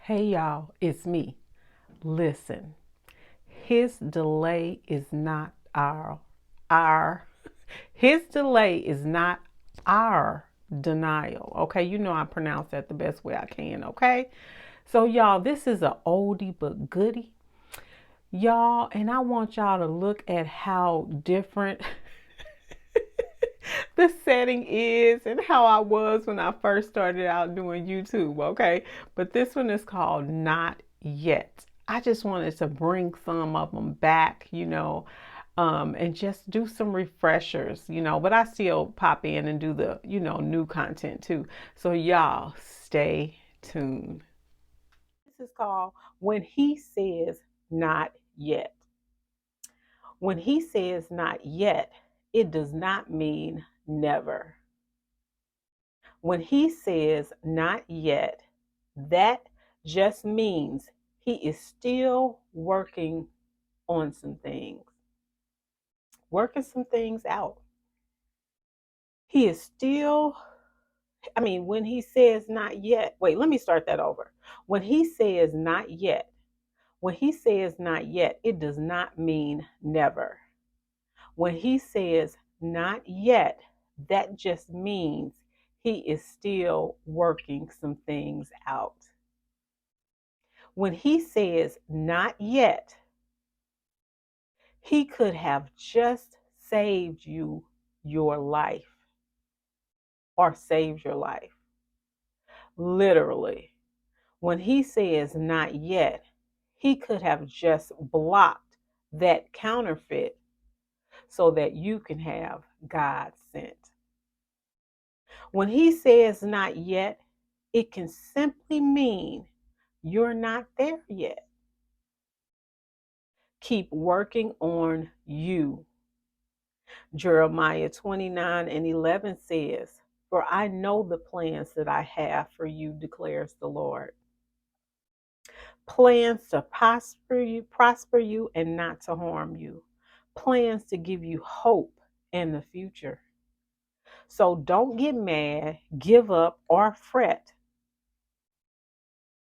Hey y'all, it's me. Listen, his delay is not our his delay is not our denial. Okay, you know I pronounce that the best way I can, okay? So y'all, this is a oldie but goodie. Y'all, and I want y'all to look at how different the setting is and how I was when I first started out doing YouTube, okay? But this one is called Not Yet. I just wanted to bring some of them back, and just do some refreshers, but I still pop in and do the, new content too. So y'all stay tuned. This is called When He Says Not Yet. When He says not yet, it does not mean never. When he says not yet, that just means he is still on some things, working some things out. He is still, when he says not yet, wait, let me start that over. When he says not yet, when he says not yet, it does not mean never. When he says not yet, that just means he is still working some things out. When he says not yet, he could have just saved you your life or saved your life. Literally. When he says not yet, he could have just blocked that counterfeit so that you can have God sent. When he says not yet, it can simply mean you're not there yet. Keep working on you. Jeremiah 29:11 says, "For I know the plans that I have for you, declares the Lord. Plans to prosper you and not to harm you. Plans to give you hope in the future." So don't get mad, give up, or fret,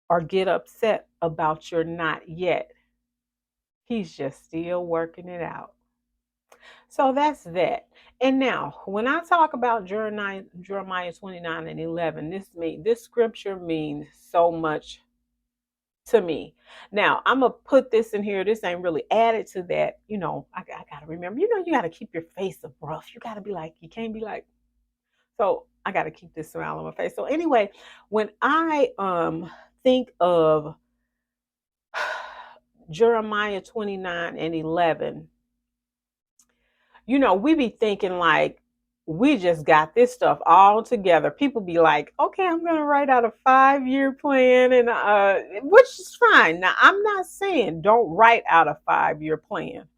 or get upset about your not yet. He's just still working it out. So that's that. And now, when I talk about Jeremiah 29:11, this scripture means so much to me. Now, I'm gonna put this in here. This ain't really added to that. I gotta remember. You gotta keep your face abrupt. You gotta be like, you can't be like. So I gotta keep this smile on my face. So anyway, when I think of Jeremiah 29:11, we be thinking like we just got this stuff all together. People be like, okay, I'm going to write out a 5-year plan, and which is fine. Now, I'm not saying don't write out a 5-year plan,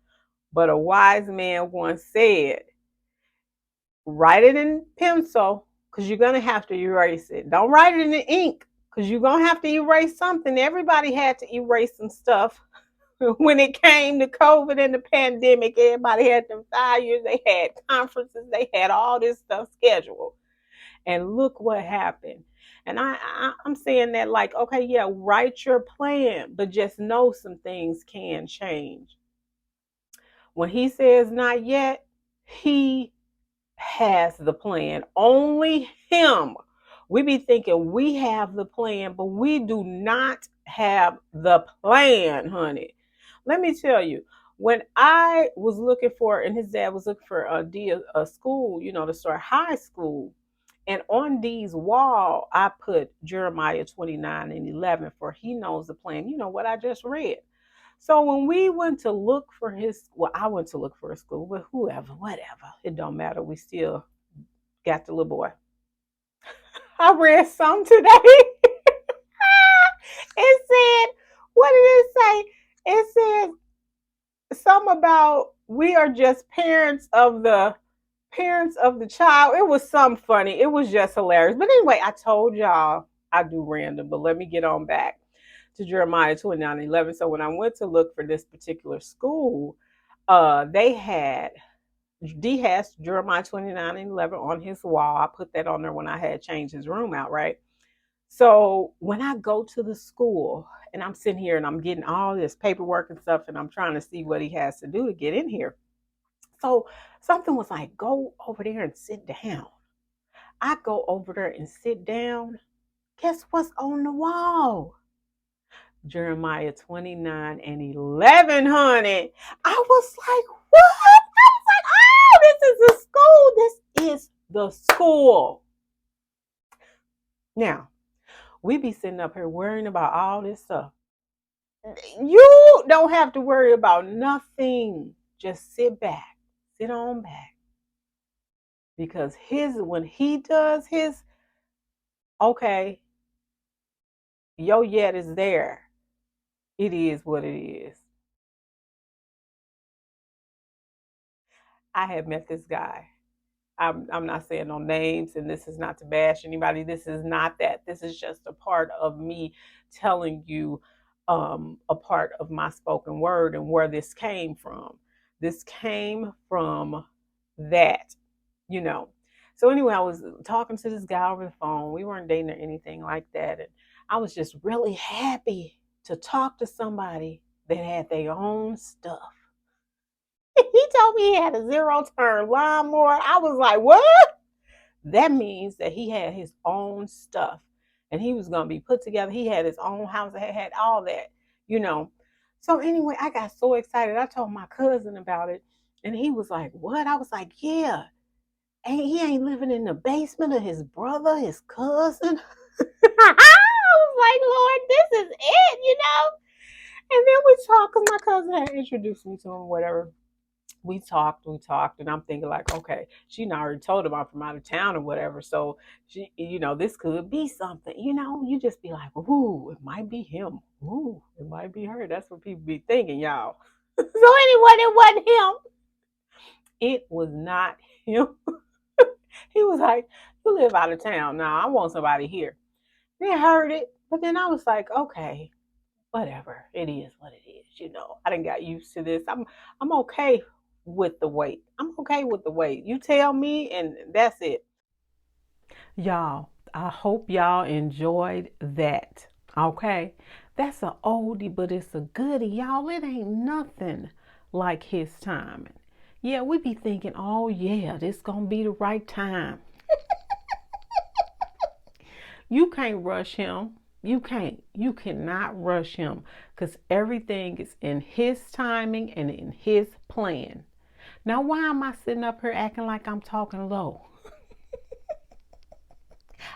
but a wise man once said, write it in pencil because you're going to have to erase it. Don't write it in the ink because you're going to have to erase something. Everybody had to erase some stuff when it came to COVID and the pandemic. Everybody had them 5 years. They had conferences. They had all this stuff scheduled. And look what happened. And I'm saying that like, okay, yeah, write your plan, but just know some things can change. When he says not yet, he has the plan. Only him. We be thinking we have the plan, but we do not have the plan, honey. Let me tell you, when I was looking for, and his dad was looking for a school, to start high school, and on Dee's wall, I put Jeremiah 29:11, for he knows the plan. You know what I just read. So when we went to look for I went to look for a school, but whoever, whatever, it don't matter. We still got the little boy. I read some today. It said, what did it say? It said something about we are just parents of the child. It was something funny. It was just hilarious. But anyway, I told y'all I do random, but let me get on back to Jeremiah 29:11. So when I went to look for this particular school, they had D has Jeremiah 29:11 on his wall. I put that on there when I had changed his room out, right? So when I go to the school and I'm sitting here and I'm getting all this paperwork and stuff, and I'm trying to see what he has to do to get in here. So something was like, go over there and sit down. I go over there and sit down. Guess what's on the wall? Jeremiah 29 and 11, honey. I was like, what? I was like, oh, this is the school. This is the school. Now, we be sitting up here worrying about all this stuff. You don't have to worry about nothing. Just sit back. Sit on back. Because when he does his, okay, your yet is there. It is what it is. I had met this guy. I'm not saying no names, and this is not to bash anybody. This is not that. This is just a part of me telling you a part of my spoken word and where this came from. This came from that, you know. So anyway, I was talking to this guy over the phone. We weren't dating or anything like that, and I was just really happy to talk to somebody that had their own stuff. He told me he had a zero turn lawnmower. I was like, what? That means that he had his own stuff and he was going to be put together. He had his own house, had all that, you know. So, anyway, I got so excited. I told my cousin about it and he was like, what? I was like, yeah. He ain't living in the basement of his brother, his cousin. I was like, Lord, this is it, you know. And then we talked because my cousin had introduced me to him, whatever. We talked, and I'm thinking like, okay, she already told him I'm from out of town or whatever. So she, this could be something. You just be like, ooh, it might be him. Ooh, it might be her. That's what people be thinking, y'all. So anyway, it wasn't him. It was not him. He was like, you live out of town. Now I want somebody here. They heard it, but then I was like, okay, whatever. It is what it is. I didn't got used to this. I'm okay with the wait. I'm okay with the wait. You tell me, and that's it. Y'all, I hope y'all enjoyed that. Okay, that's a oldie, but it's a goodie, y'all. It ain't nothing like his timing. Yeah, we be thinking, oh yeah, this gonna be the right time. You can't rush him. You can't. You cannot rush him because everything is in his timing and in his plan. Now, why am I sitting up here acting like I'm talking low?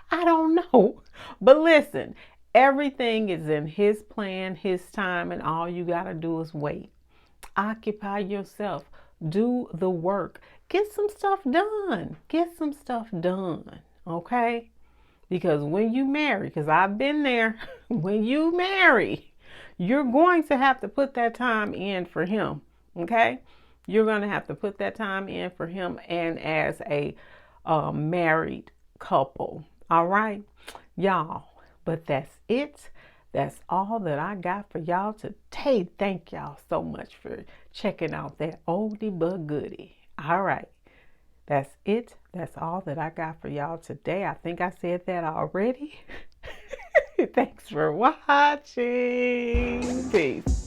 I don't know. But listen, everything is in his plan, his time, and all you got to do is wait. Occupy yourself. Do the work. Get some stuff done. Get some stuff done. Okay? Because when you marry, because I've been there, when you marry, you're going to have to put that time in for him. Okay? You're going to have to put that time in for him and as a married couple. All right? Y'all, but that's it. That's all that I got for y'all today. Thank y'all so much for checking out that oldie but goodie. All right. That's it. That's all that I got for y'all today. I think I said that already. Thanks for watching. Peace.